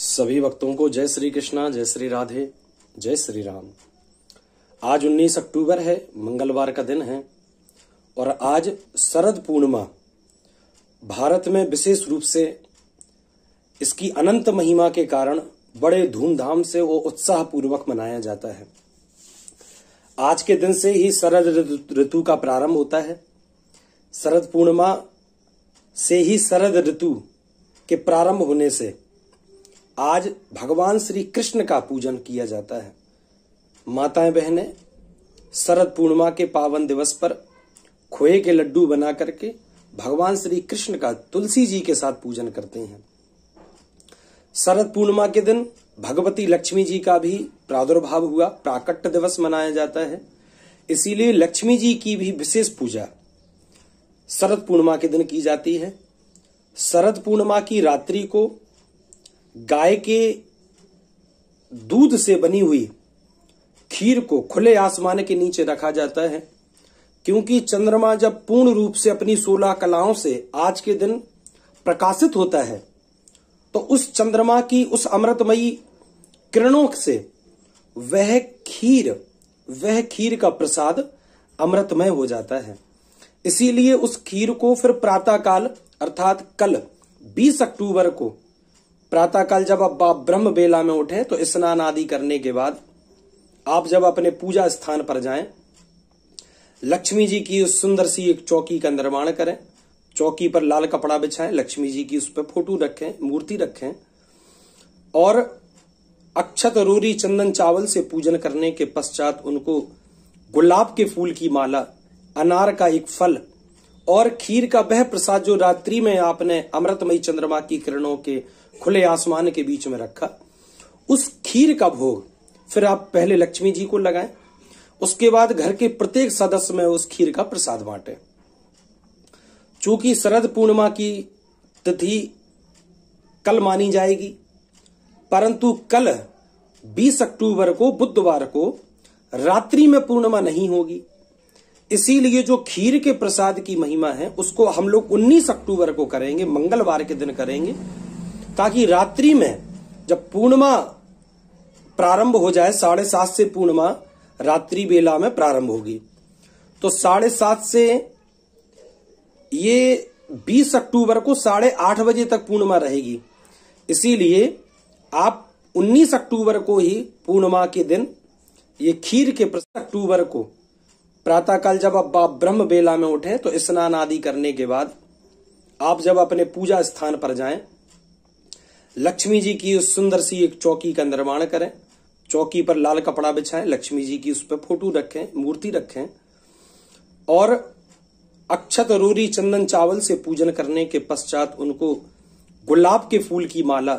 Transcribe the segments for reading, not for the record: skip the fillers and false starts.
सभी भक्तों को जय श्री कृष्णा, जय श्री राधे, जय श्री राम। आज 19 अक्टूबर है, मंगलवार का दिन है और आज शरद पूर्णिमा भारत में विशेष रूप से इसकी अनंत महिमा के कारण बड़े धूमधाम से वो उत्साह पूर्वक मनाया जाता है। आज के दिन से ही शरद ऋतु का प्रारंभ होता है। शरद पूर्णिमा से ही शरद ऋतु के प्रारंभ होने से आज भगवान श्री कृष्ण का पूजन किया जाता है। माताएं बहनें शरद पूर्णिमा के पावन दिवस पर खोए के लड्डू बना करके भगवान श्री कृष्ण का तुलसी जी के साथ पूजन करते हैं। शरद पूर्णिमा के दिन भगवती लक्ष्मी जी का भी प्रादुर्भाव हुआ, प्राकट्य दिवस मनाया जाता है। इसीलिए लक्ष्मी जी की भी विशेष पूजा शरद पूर्णिमा के दिन की जाती है। शरद पूर्णिमा की रात्रि को गाय के दूध से बनी हुई खीर को खुले आसमान के नीचे रखा जाता है, क्योंकि चंद्रमा जब पूर्ण रूप से अपनी 16 कलाओं से आज के दिन प्रकाशित होता है तो उस चंद्रमा की उस अमृतमयी किरणों से वह खीर का प्रसाद अमृतमय हो जाता है। इसीलिए उस खीर को फिर प्रातःकाल अर्थात कल 20 अक्टूबर को प्रातःकाल जब आप ब्रह्म बेला में उठे तो स्नान आदि करने के बाद आप जब अपने पूजा स्थान पर जाएं, लक्ष्मी जी की उस सुंदर सी एक चौकी का निर्माण करें। चौकी पर लाल कपड़ा बिछाएं, लक्ष्मी जी की उस पर फोटो रखें, मूर्ति रखें और अक्षत रोरी चंदन चावल से पूजन करने के पश्चात उनको गुलाब के फूल की माला, अनार का एक फल और खीर का वह प्रसाद जो रात्रि में आपने अमृतमयी चंद्रमा की किरणों के खुले आसमान के बीच में रखा, उस खीर का भोग फिर आप पहले लक्ष्मी जी को लगाएं। उसके बाद घर के प्रत्येक सदस्य में उस खीर का प्रसाद बांटें। चूंकि शरद पूर्णिमा की तिथि कल मानी जाएगी, परंतु कल 20 अक्टूबर को बुधवार को रात्रि में पूर्णिमा नहीं होगी। इसीलिए जो खीर के प्रसाद की महिमा है उसको हम लोग 19 अक्टूबर को करेंगे, मंगलवार के दिन करेंगे, ताकि रात्रि में जब पूर्णिमा प्रारंभ हो जाए, 7:30 से पूर्णिमा रात्रि बेला में प्रारंभ होगी, तो 7:30 से ये 20 अक्टूबर को 8:30 बजे तक पूर्णिमा रहेगी। इसीलिए आप 19 अक्टूबर को ही पूर्णिमा के दिन ये खीर के प्रसाद अक्टूबर को प्रातःकाल जब आप ब्रह्म बेला में उठे तो स्नान आदि करने के बाद आप जब अपने पूजा स्थान पर जाएं, लक्ष्मी जी की उस सुंदर सी एक चौकी का निर्माण करें। चौकी पर लाल कपड़ा बिछाएं, लक्ष्मी जी की उस पर फोटो रखें, मूर्ति रखें और अक्षत रोरी चंदन चावल से पूजन करने के पश्चात उनको गुलाब के फूल की माला,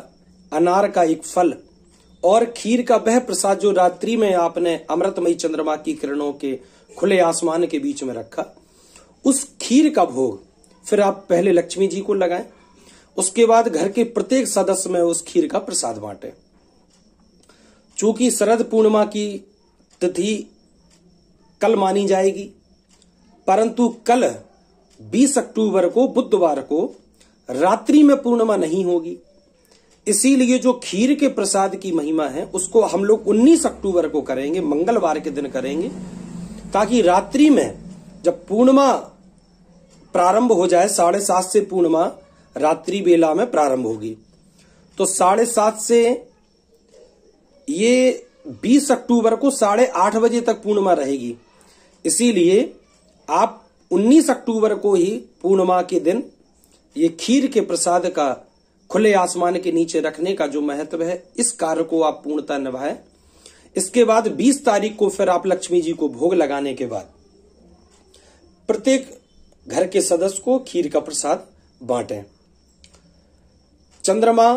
अनार का एक फल और खीर का वह प्रसाद जो रात्रि में आपने अमृतमयी चंद्रमा की किरणों के खुले आसमान के बीच में रखा, उस खीर का भोग फिर आप पहले लक्ष्मी जी को लगाएं। उसके बाद घर के प्रत्येक सदस्य में उस खीर का प्रसाद बांटें। चूंकि शरद पूर्णिमा की तिथि कल मानी जाएगी, परंतु कल 20 अक्टूबर को बुधवार को रात्रि में पूर्णिमा नहीं होगी। इसीलिए जो खीर के प्रसाद की महिमा है उसको हम लोग 19 अक्टूबर को करेंगे, मंगलवार के दिन करेंगे, ताकि रात्रि में जब पूर्णिमा प्रारंभ हो जाए, 7:30 से पूर्णिमा रात्रि बेला में प्रारंभ होगी, तो 7:30 से ये 20 अक्टूबर को 8:30 बजे तक पूर्णिमा रहेगी। इसीलिए आप 19 अक्टूबर को ही पूर्णिमा के दिन ये खीर के प्रसाद का खुले आसमान के नीचे रखने का जो महत्व है, इस कार्य को आप पूर्णतः निभाएं। इसके बाद 20 तारीख को फिर आप लक्ष्मी जी को भोग लगाने के बाद प्रत्येक घर के सदस्य को खीर का प्रसाद बांटें। चंद्रमा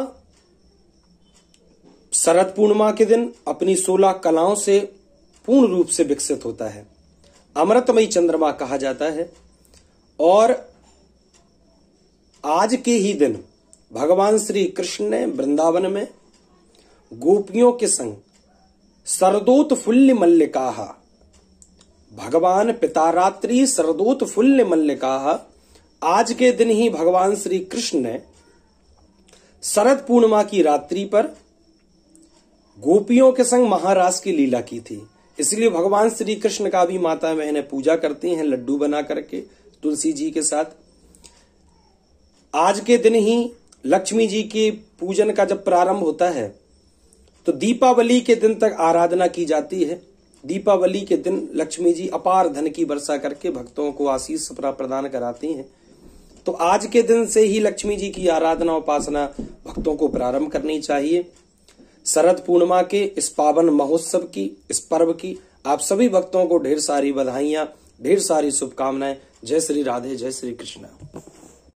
शरद पूर्णिमा के दिन अपनी 16 कलाओं से पूर्ण रूप से विकसित होता है। अमृतमयी चंद्रमा कहा जाता है और आज के ही दिन भगवान श्री कृष्ण ने वृंदावन में गोपियों के संग शरदोत्फुल्ल मल्लिकाः, भगवान पितारात्रि शरदोत्फुल्ल मल्लिकाः, आज के दिन ही भगवान श्री कृष्ण ने शरद पूर्णिमा की रात्रि पर गोपियों के संग महारास की लीला की थी। इसलिए भगवान श्री कृष्ण का भी माता बहनें पूजा करती हैं लड्डू बना करके तुलसी जी के साथ। आज के दिन ही लक्ष्मी जी के पूजन का जब प्रारंभ होता है तो दीपावली के दिन तक आराधना की जाती है। दीपावली के दिन लक्ष्मी जी अपार धन की वर्षा करके भक्तों को आशीष प्रदान कराती हैं। तो आज के दिन से ही लक्ष्मी जी की आराधना उपासना भक्तों को प्रारंभ करनी चाहिए। शरद पूर्णिमा के इस पावन महोत्सव की, इस पर्व की आप सभी भक्तों को ढेर सारी बधाइयां, ढेर सारी शुभकामनाएं। जय श्री राधे, जय श्री कृष्ण।